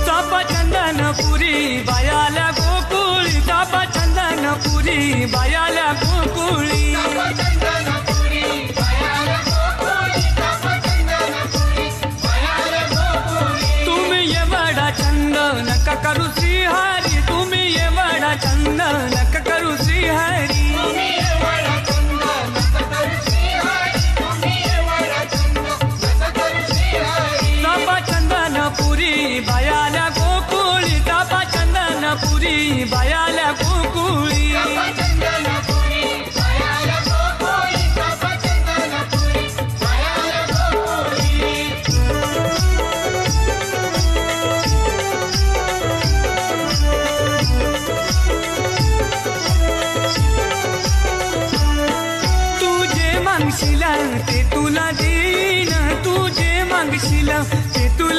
चापा चंदनपुरी बायाला गोकुळी, चापा चंदनपुरी बायाला गोकुळी, तुम्ही एवढा छंद नका करू श्रीहरी, तुम्ही एवढा छंद नका करू श्रीहरी, चापा चंदनपुरी बायाला गोकुळी, चापा चंदनपुरी बायाला गोकुळी, मागशील ते तुला देईन, तू जे मागशील ते तुला